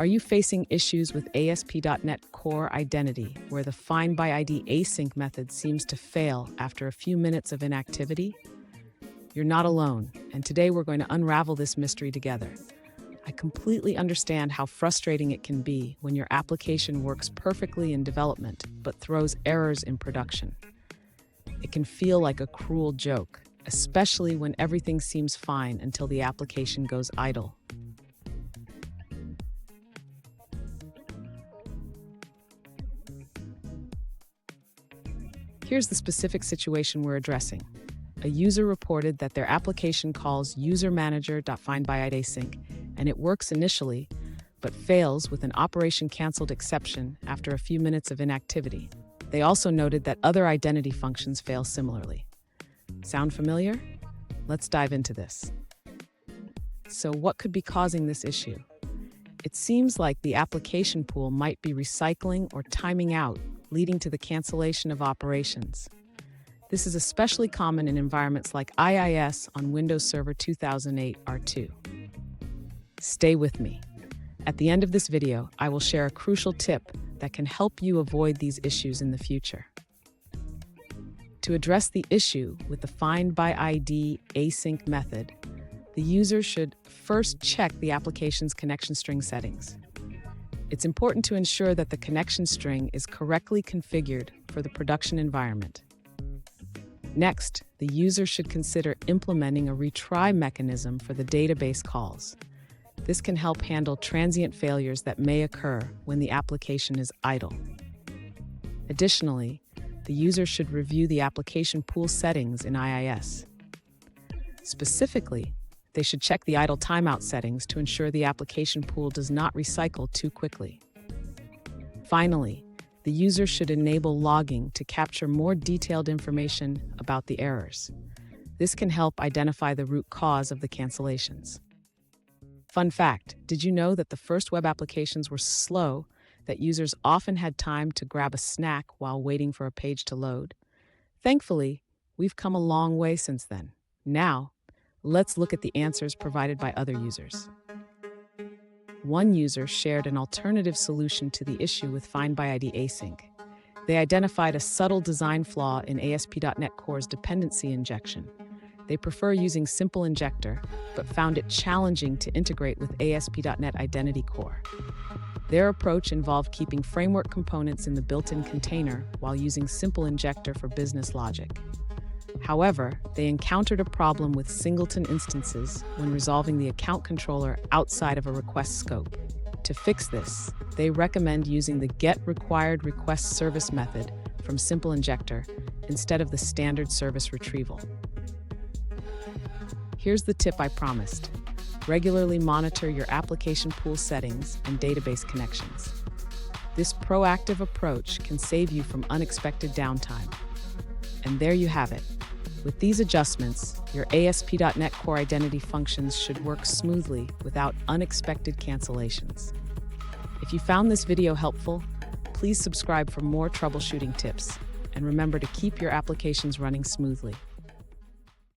Are you facing issues with ASP.NET Core Identity, where the FindByIdAsync method seems to fail after a few minutes of inactivity? You're not alone, and today we're going to unravel this mystery together. I completely understand how frustrating it can be when your application works perfectly in development but throws errors in production. It can feel like a cruel joke, especially when everything seems fine until the application goes idle. Here's the specific situation we're addressing. A user reported that their application calls usermanager.findByIdAsync, and it works initially, but fails with an operation canceled exception after a few minutes of inactivity. They also noted that other identity functions fail similarly. Sound familiar? Let's dive into this. So what could be causing this issue? It seems like the application pool might be recycling or timing out, leading to the cancellation of operations. This is especially common in environments like IIS on Windows Server 2008 R2. Stay with me. At the end of this video, I will share a crucial tip that can help you avoid these issues in the future. To address the issue with the FindByIdAsync method, the user should first check the application's connection string settings. It's important to ensure that the connection string is correctly configured for the production environment. Next, the user should consider implementing a retry mechanism for the database calls. This can help handle transient failures that may occur when the application is idle. Additionally, the user should review the application pool settings in IIS. Specifically, they should check the idle timeout settings to ensure the application pool does not recycle too quickly. Finally, the user should enable logging to capture more detailed information about the errors. This can help identify the root cause of the cancellations. Fun fact, did you know that the first web applications were slow, that users often had time to grab a snack while waiting for a page to load? Thankfully, we've come a long way since then. Now, let's look at the answers provided by other users. One user shared an alternative solution to the issue with FindByIdAsync. They identified a subtle design flaw in ASP.NET Core's dependency injection. They prefer using Simple Injector, but found it challenging to integrate with ASP.NET Identity Core. Their approach involved keeping framework components in the built-in container while using Simple Injector for business logic. However, they encountered a problem with singleton instances when resolving the account controller outside of a request scope. To fix this, they recommend using the getRequiredRequestService method from Simple Injector instead of the standard service retrieval. Here's the tip I promised. Regularly monitor your application pool settings and database connections. This proactive approach can save you from unexpected downtime. And there you have it. With these adjustments, your ASP.NET Core Identity functions should work smoothly without unexpected cancellations. If you found this video helpful, please subscribe for more troubleshooting tips, and remember to keep your applications running smoothly.